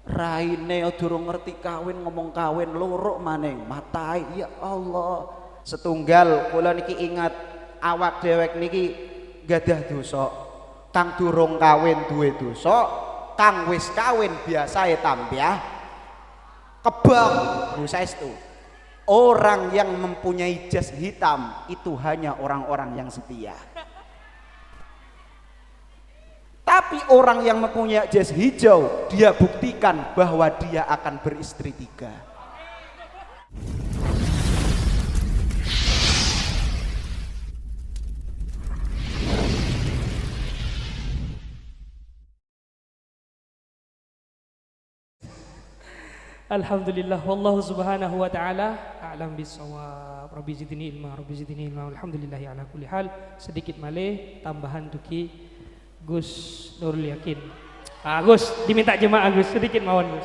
Raine durung ngerti kawin ngomong kawin loro maning matai ya Allah. Setunggal kula niki ingat awak dewek niki gadah dosa. Kang durung kawin duwe dosa, kang wis kawin biasae tambah kebang. Saestu. Orang yang mempunyai jas hitam itu hanya orang-orang yang setia. Tapi orang yang mempunyai jas hijau, dia buktikan bahwa dia akan beristri 3. Alhamdulillah wallahu subhanahu wa ta'ala a'lam bisawab. Rabbi zidni ilma, Rabbi zidni ilma. Alhamdulillahi ala kulli hal. Sedikit malih tambahan tuki Gus Nurul Yakin. Gus diminta jemaah Gus, sedikit mawon Gus.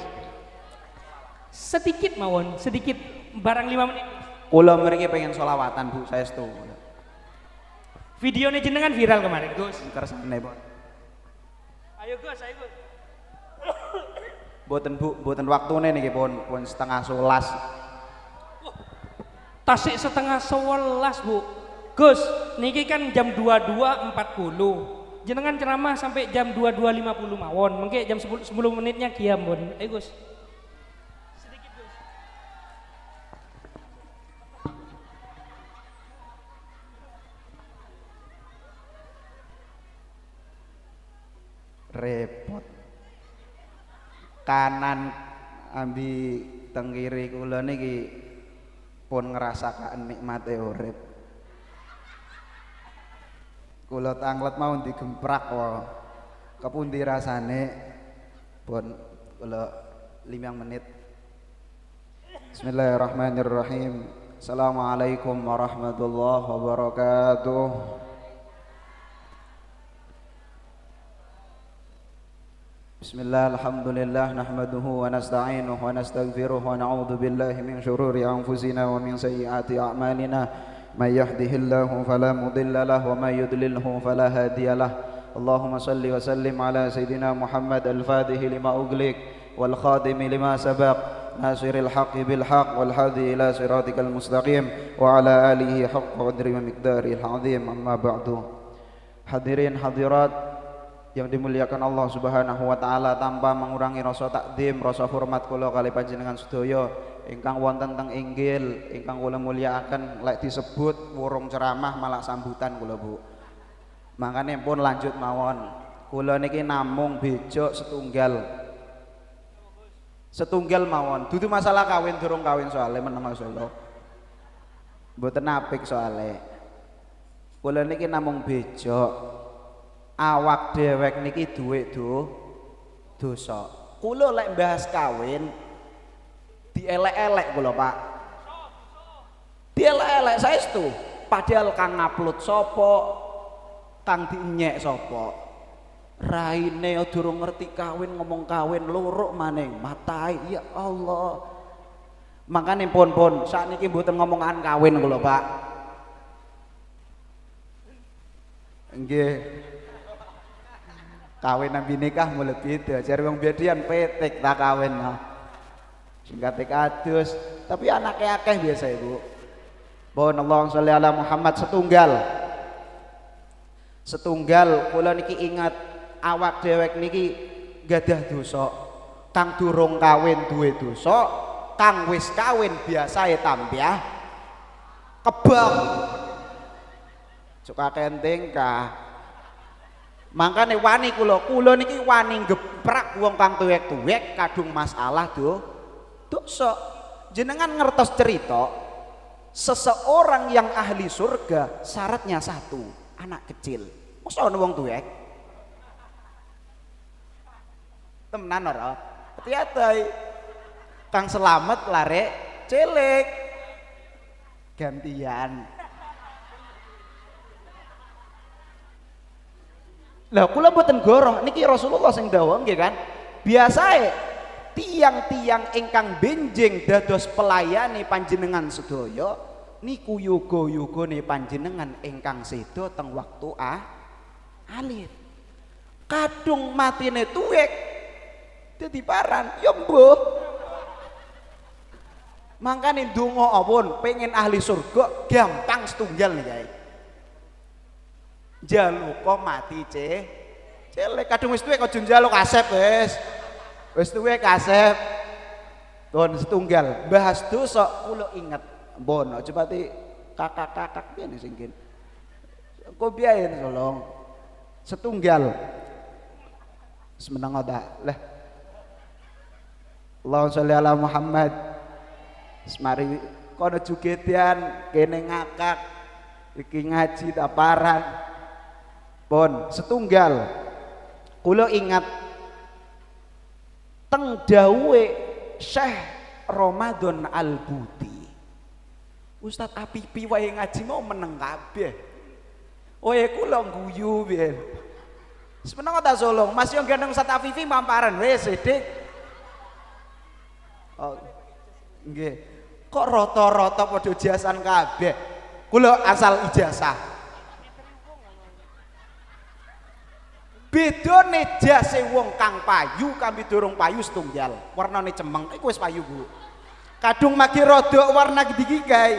Sedikit mawon, sedikit barang 5 menit. Kula mriki pengen sholawatan Bu, saestu. Videonya jenengan viral kemarin Gus. Kersane, Bu. Ayo Gus, ayo Gus. Boten Bu, boten waktune niki pun setengah 11. Tasik setengah 11 Bu. Gus, niki kan jam 22.40. Jenengan ceramah sampai jam 22.50 mawon. Mungkin jam 10 menitnya kiam Bon. Ayo Gus. Sedikit Gus. Repot. Kanan ambi tenggiri kula niki pun ngrasakaken nikmate urip. Kula tanglet mau digemprak wae. Kepundi rasane pun kula 5 menit. Bismillahirrahmanirrahim. Assalamualaikum warahmatullahi wabarakatuh. Bismillah, alhamdulillah, nahmaduhu wa nasta'inuhu wa nastaghfiruh wa na'udzu billahi min syururi anfusina wa min sayyiati a'malina. May yahdihillahu fala mudilla lahu wa may yudlilhu fala hadiya lahu. Allahumma salli wa sallim ala sayyidina Muhammad al-Fatihi lima ughliq wal khatimi lima sabaq nasiril haqqi bil haqq wal hadi ila siratikal mustaqim wa ala alihi haqqa qadri wa miqdaril azim. Amma ba'du. Hadirin hadirat yang dimuliakan Allah Subhanahu wa taala, tanpa mengurangi rasa takdim, rasa hormat kula kali panjenengan sedaya ingkang wonten teng inggil ingkang kula mulyakaken, lek disebut wurung ceramah malah sambutan kula Bu. Makane pun lanjut mawon. Kula niki namung bejo setunggal. Setunggal mawon. Dudu masalah kawin durung kawin soalé meneng masalah. Mboten apik soalé. Kula niki namung bejo. Awak dewek niki duwe dosa. Kula lek bahas kawin dielek-elek kula Pak. Dielek-elek saestu. Padahal kang ngupload sapa, kang dinyek sapa. Raine durung ngerti kawin ngomong kawin loro maning matai ya Allah. Makane pun sakniki mboten ngomongan kawin kula Pak. Nggih. Kawin nabi nikah mulai beda, cari wong bedian petik tak kawin singkat kados, tapi anaknya akeh biasa Ibu. Mohon Allahumma sholli ala Muhammad. Setunggal kula niki ingat awak dewek niki gadah dosa. Kang durung kawin duwe dosa, kang wis kawin biasae tambah kebang. Suka kenting kah? Mangkane wani kula niki wani geprak wong kang tuwek-tuwek kadung masalah dosa. Jenengan ngertos cerita seseorang yang ahli surga syaratnya 1, anak kecil. Mosok ana wong tuwek? Temenan ora? Hati-hati. Kang selamat lare cilik. Gantian. Lah kula mboten goroh niki Rasulullah sing dawuh nggih kan. Biasae tiang-tiang ingkang benjing dados pelayani panjenengan sedaya niku yoga-yogane panjenengan ingkang sedo teng waktu alit. Kadung matine tuwek Dadi paran, ya mbuh. Mangkane ndonga apun pengen ahli surga gampang setunggal nih guys. Jaluka mati celek kadung wis tuwek aja njaluk kasep wis. Wis tuwek kasep. Pun setunggal bahas dosa kula inget. Mbon aja pati kakak-kakak piye sing kene. Kok biyen tolong. Setunggal. Semeneng ta. Lah. Allahumma sholli ala Muhammad. Semari kono jugetian kene ngakak iki ngaji taparan pun setunggal kula ingat teng dawuhe Syekh Ramadan Al-Buti Ustadz Apipi wae ngaji mau meneng kabeh wae kula guyu piye semeneng ta solong Mas yo gendeng Ustadz Apipi mamparan wis Dik oh nggih kok rata-rata padha jasan kabeh kula asal ijazah bedane jase wong kang payu kambi durung payu setunggal warnane cemeng iku wis payu Bu kadung magi rada warna gede gae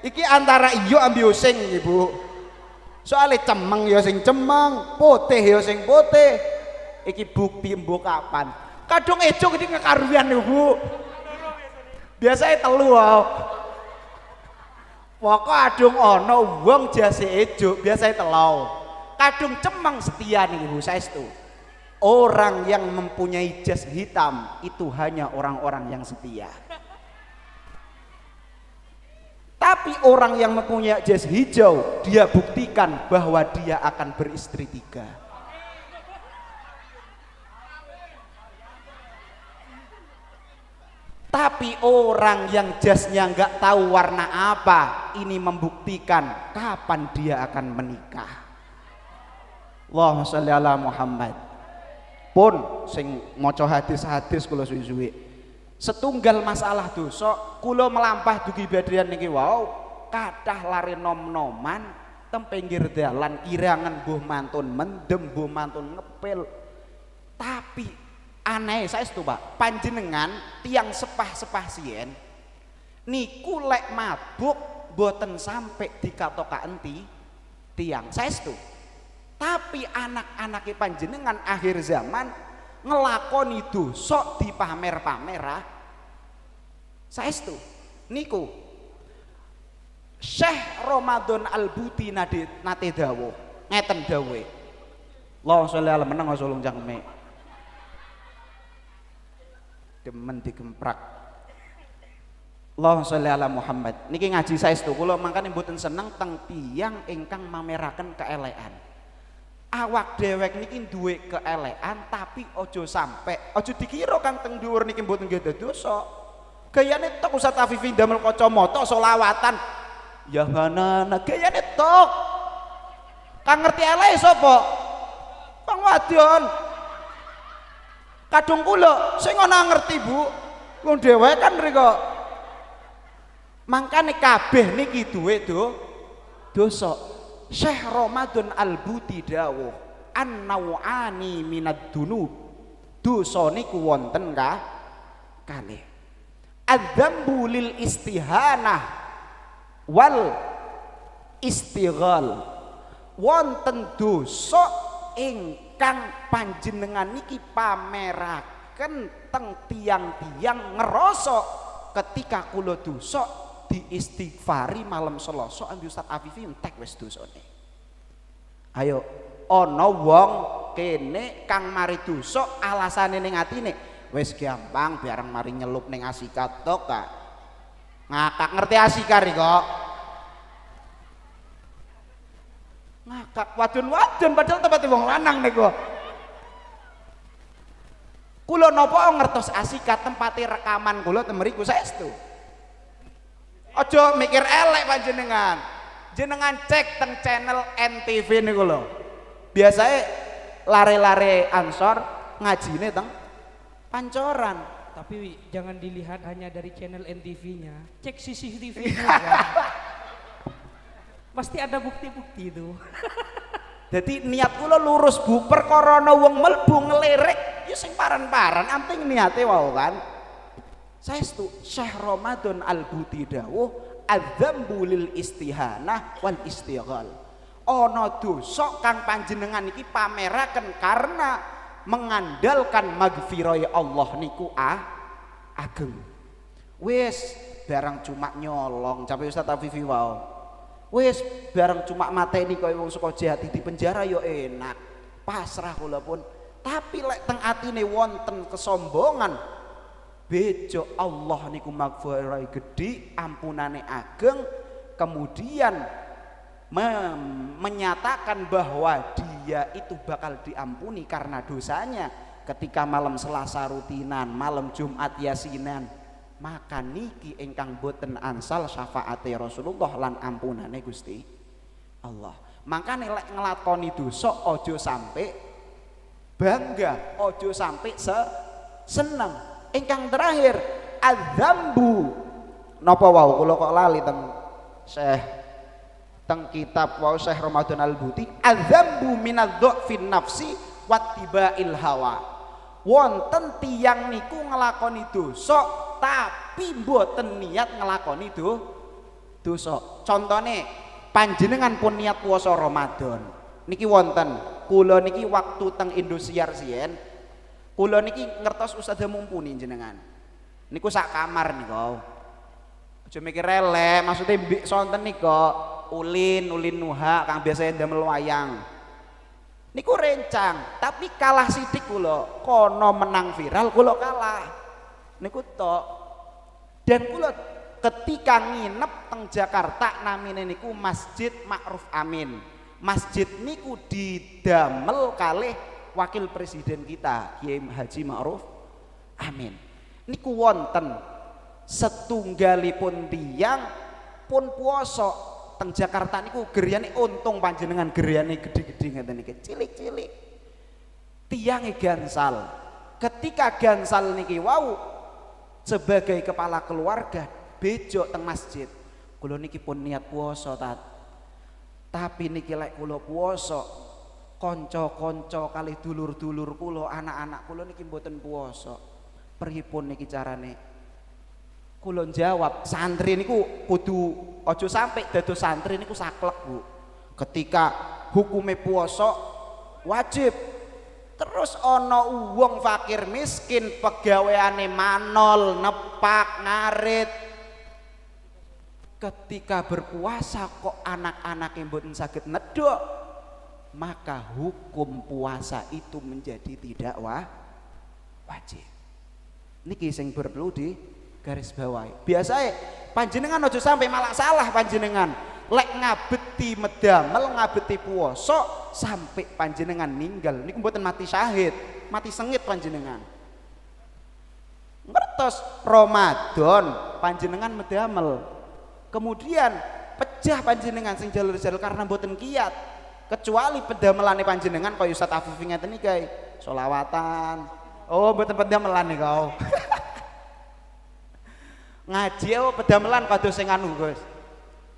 iki antara iyo ambi using iki Bu soalnya cemeng ya sing cemeng putih ya sing putih iki bukti mbok kapan kadung ejo gede ngekaruan Bu biasanya telu wae. Pokok adung ana wong jase ejo biasanya telu. Kadung cemeng setia nih Ibu saestu. Orang yang mempunyai jas hitam itu hanya orang-orang yang setia. Tapi orang yang mempunyai jas hijau dia buktikan bahwa dia akan beristri 3. Tapi orang yang jasnya nggak tahu warna apa ini membuktikan kapan dia akan menikah. Allahumma sholli ala Muhammad. Pun sing maca hadis-hadis kula suwi-suwi. Setunggal masalah dosa kula melampah dugi badrian niki wau kathah lare nom-noman teng pinggir dalan kirangan mbuh mantun mendem mbuh mantun ngepil. Tapi aneh saestu Pak panjenengan tiang sepah-sepah sien niku lek mabuk boten sampai dikatoka enti tiang saestu tapi anak-anake panjenengan akhir zaman ngelakoni dosa di pamer-pamerah saestu niku Syekh Ramadan Al-Buti nate dawuh ngeten dawuhe Allahumma sholli ala meneng solong jangme demen digemprak Allahumma sholli ala Muhammad niki ngaji saestu kula mangkane mboten seneng teng tiyang ingkang mameraken keelekan awak dewek niki duwe keelekan tapi ojo sampe ojo dikira kang teng dhuwur niki mboten nggih dosa gayane tok Ustaz Afifi ndamel kacamata selawatan ya hanana gayane tok kang ngerti eleke sapa Bang Wadon kadung kula sing ana ngerti Bu wong dhewek kan mriko mangkane kabeh niki duwe dosa Syekh Ramadan Al-Buti dawuh an-naw'ani minad dunub dosa niku wonten kalih adzambu lil istihanah wal istighal wonten dosa ingkang panjenengan niki pameraken teng tiang-tiang ngerasa ketika kula dosa diistighfari malam Selasa ambi Ustaz Afifi entek wis dosane. Ayo ana wong kene kang mari dosa alasane ning atine wis gampang bareng mari nyelup ning asika tok ka. Ngakak ngerti asika kok. Ngakak wadon-wadon padahal tempate wong lanang niku. Kula napa ngertos asika tempate rekaman kula teng mriku saestu. Aja mikir elek panjenengan. Jenengan cek teng channel NTV niku lho. Biasane lare-lare Ansor ngajine teng Pancoran. Tapi jangan dilihat hanya dari channel NTV-nya. Cek CCTV-nya kan. Pasti ada bukti-bukti itu. Jadi niat kula lurus Bu, perkara ana wong mlebu ngelirik ya sing paran-paran anting niate wae kan. Saestu Syekh Ramadan Al-Buti dawuh adzambu lil istihanah wal istighal. Ana dosa kang panjenengan iki pameraken karena mengandalkan magfirah Allah niku ageng. Wis barang cuma nyolong, cape Ustaz Afifi wae. Wis barang cuma mateni kaya wong saka jahat di penjara yo enak. Pasrah kula pun. Tapi lek teng atine wonten kesombongan, bejo Allah niku magfirah gede, ampunane ageng, kemudian menyatakan bahwa dia itu bakal diampuni karena dosanya ketika malam Selasa rutinan, malam Jumat yasinan, maka niki ingkang boten ansal syafaate Rasulullah lan ampunane Gusti Allah. Makane lek nglakoni dosa aja sampai bangga, aja sampai seneng. Ingkang terakhir adzambu napa wau kula kok lali teng kitab wau Syekh Ramadan Al-Buti adzambu minadh-dhafin nafsi wattiba'il hawa. Wonten tiyang niku nglakoni dosa tapi mboten niat nglakoni dosa. Contone panjenengan pun niat puasa Ramadan. Niki wonten kula niki waktu teng Indosiar sien kula niki ngertos Ustaz mumpuni jenengan. Niku sak kamar niku. Aja mikir elek, maksudnya mbik sonten niku ulin nuha kang biasa ndamel wayang. Niku rencang, tapi kalah sidik kula. Kono menang viral kula kalah. Niku tok. Dan kula ketika nginep teng Jakarta namine niku Masjid Ma'ruf Amin. Masjid niku didamel kalih Wakil Presiden kita Kiai Haji Ma'ruf Amin. Niku wonten setunggalipun tiyang pun puasa teng Jakarta niku geryane untung panjenengan geryane gede-gede ngeten iki cilik-cilik. Tiyange gansal. Ketika gansal niki wau sebagai kepala keluarga bejo teng masjid. Kula niki pun niat puasa tat. Tapi niki lek kula puasa konco-konco kali dulur-dulur kula, anak-anak kula niki mboten puasa. Pripun niki carane? Kula jawab, santri niku kudu aja sampai dados santri niku saklek, Bu. Ketika hukume puasa wajib. Terus ana wong fakir miskin pegaweane manol, nepak, ngarit. Ketika berpuasa kok anak-anak yang mboten saged nedok, maka hukum puasa itu menjadi tidak wajib. Niki sing perlu di garis bawahi. Biasanya panjenengan aja sampai malah salah panjenengan. Lek ngabeti medamel, ngabeti puasa sampai panjenengan ninggal. Niku mboten mati syahid, mati sengit panjenengan. Ngertos Ramadan panjenengan medamel. Kemudian pecah panjenengan sing jalur-jalur karena mboten kiat. Kecuali pedamelane panjenengan kaya Ustaz Afifi ngeten iki kae, selawatan. Oh, mboten pedamelan nih kau. Ngaji oh pedamelan kados sing anu, Gus.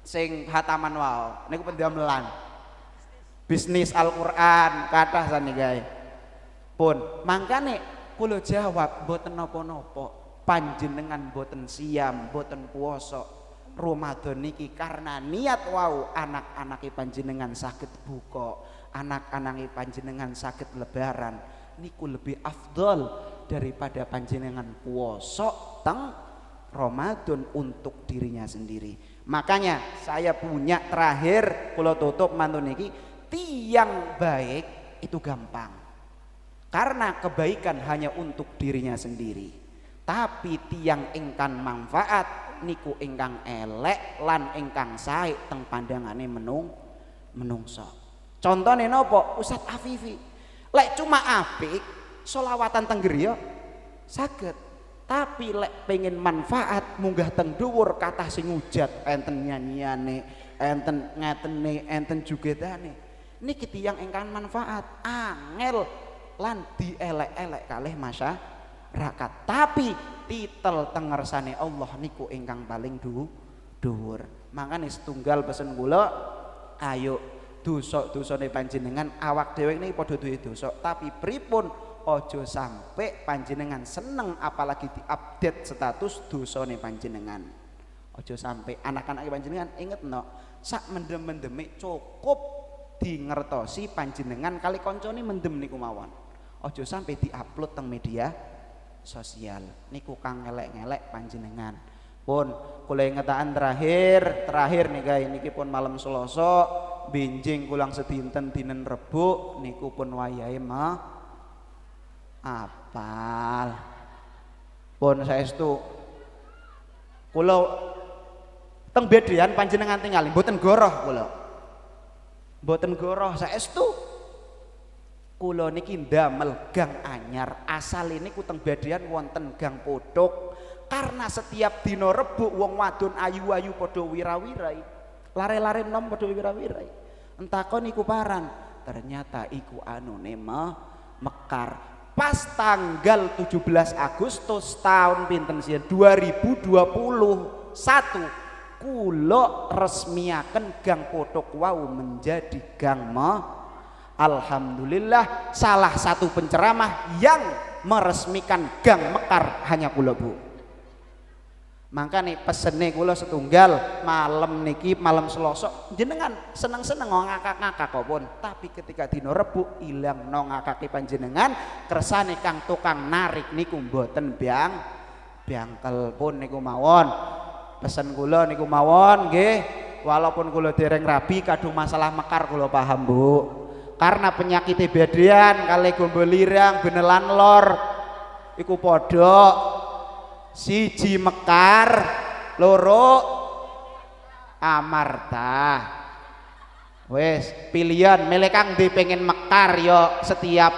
Sing hataman wae. Niku pedamelan. Bisnis Al-Qur'an kathah saniki. Pun, mangkane kula jawab mboten napa-napa. Panjenengan mboten siam, mboten puasa Ramadan niki karena niat wau anak-anake panjenengan saged buka, anak-anake panjenengan saged lebaran. Niku lebih afdol daripada panjenengan puasa teng Ramadan untuk dirinya sendiri. Makanya saya punya terakhir kula tutup mantun niki, tiang baik itu gampang. Karena kebaikan hanya untuk dirinya sendiri. Tapi tiang ingkang manfaat niku ingkang elek lan ingkang sae teng pandangane menungso. Contone napa? Ustaz Afifi. Lek cuma apik sholawatan teng griya saged. Tapi lek pengen manfaat munggah teng dhuwur kathah sing ngujat, enten nyanyiane, enten ngetene, enten jogetane. Niki tiyang ingkang manfaat, angel lan dielek-elek kalih masyarakat. Tapi titel teng ngersane Allah niku ingkang paling dhuwur. Mangane setunggal pesen kula, ayo dosa-dosane panjenengan awak dhewe niki padha duwe dosa, tapi pripun ojo sampai panjenengan seneng apalagi diupdate status dosane panjenengan. Ojo sampai anak-anak panjenengan inget no, sak mendem-mendeme cukup dingertosi panjenengan kali koncone mendem niku mawon. Ojo sampai diupload teng media sosial niku kang ngelek-ngelek panjenengan. Pun kula ingetaken terakhir nih guys, niki pun malam Selasa benjing kulang sedinten dinen Rebo niku pun wayahe apal. Pun saestu kula teng bedean panjenengan tingali mboten goroh kula. Mboten goroh saestu kula niki ndamel gang anyar, asal ini ku teng bedean wonten gang Pothok. Karena setiap dino Rebo wong wadon ayu-ayu padha wira-wirai, lare-lare nom padha wira-wirai. Entakon iku paran, ternyata iku anune mekar. Pas tanggal 17 Agustus tahun pinten sih 2021 kula resmiaken gang Pothok wau menjadi gang Alhamdulillah salah satu penceramah yang meresmikan gang mekar hanya kula Bu. Mangka nih pesene kula setunggal malam niki malam Selasa jenengan seneng-seneng ngakak-ngakak kok pun, tapi ketika dino Rebo ilang no ngakake panjenengan kersane kang tukang narik niku mboten biangkel pun niku mawon. Pesen kula niku mawon nggih, walaupun kula dereng rabi kadung masalah mekar kula paham Bu. Karena penyakit bedean kali gombol lirang benelan lor iku padha siji mekar, loro amarta. Wes pilihan milih kang ndi pengen mekar yo setiap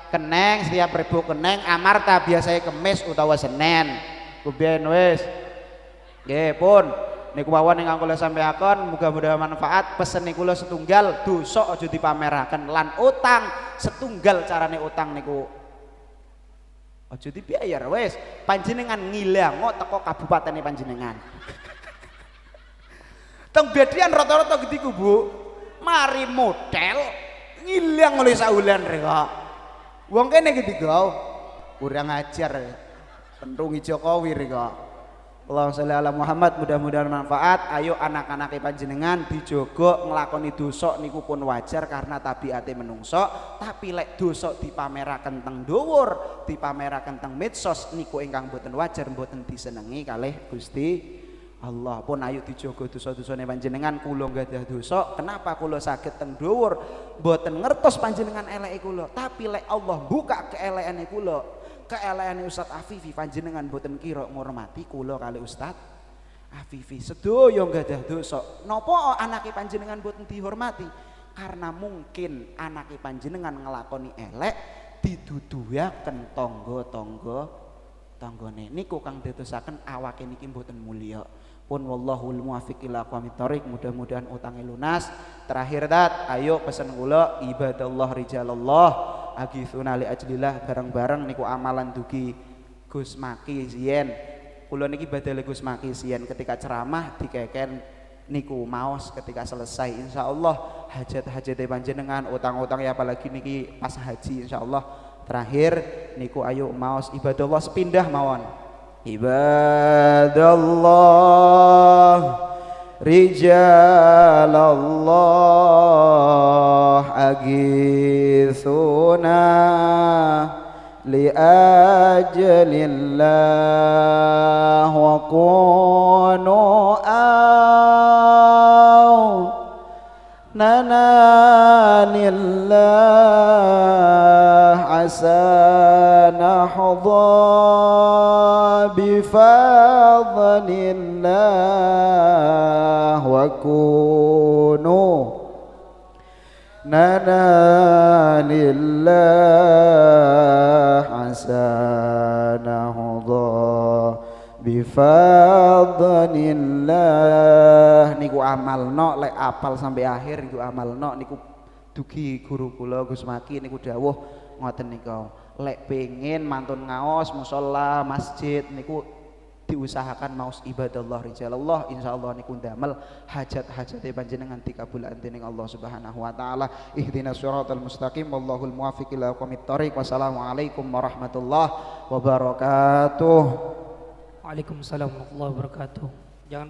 keneng, setiap Rebo keneng, amarta biasanya Kemis utawa Senin. Kuben wes. Nggih pun niku mawon ingkang kula sampaikan, muga-mudahan manfaat. Pesen niku kula setunggal dosa aja dipameraken lan utang setunggal carane utang niku aja dibayar wes, panjenengan ngilango teko kabupaten panjenengan. Teng bedean rata-rata gediku Bu, mari model ngilang oleh saulan reka. Wong kene gediku kurang ajar, pentungi Jokowi reka. Allahumma sholli ala Muhammad, mudah-mudahan manfaat. Ayo anak-anak panjenengan dijogo nglakoni dosa niku pun wajar karena tabiate menungso, tapi lek dosa dipameraken teng dhuwur, dipameraken teng medsos niku ingkang boten wajar, boten disenengi kalih Gusti Allah. Pun ayo dijogo dosa-dosane panjenengan. Kula gadah dosa, kenapa kula saged teng dhuwur boten ngertos panjenengan eleke kula, tapi lek Allah buka keelekane kula, keelekane Ustaz Afifi panjenengan boten kira ngurmati kula kali Ustaz Afifi. Sedaya gadah dosa. Napa anake panjenengan boten dihormati? Karena mungkin anake panjenengan ngelakoni elek diduduhaken tanggane niku kang dadosaken awake niki boten mulya. Pun wallahul muwaffiq ila aqwamit thoriq, mudah-mudahan utange lunas. Terakhir ayo pesen kula ibadallah rijalallah agithuna li ajlillah, bareng-bareng niku amalan dugi Gus Maki Zien. Kula niki badale Gus Maki Zien ketika ceramah dikeken niku maos ketika selesai insyaallah hajat-hajate panjenengan, utang-utang ya apalagi niki pas haji insyaallah. Terakhir niku ayo maos ibadallah sepindah mawon. Ibadallah rijalallah agithuna li ajlillah wa kunu nananillah asana hudha bifadlillah wa kunu nananillah asana hudha bifadlillah. Niku amalno lek apal sampai akhir niku amalno niku dugi guru kula Gus Maki niku dawuh ngoten niku, lek pengen mantun ngaos musala masjid niku diusahakan maus ibadallah rijalallah insyaallah niku ndamel hajat-hajate panjenengan dikabulaken dening Allah Subhanahu wa taala. Ihdinas shiratal mustaqim wallahul muwaffiq ila aqwamit thoriq. Wassalamualaikum warahmatullahi wabarakatuh. Waalaikumsalam warahmatullahi wabarakatuh. Jangan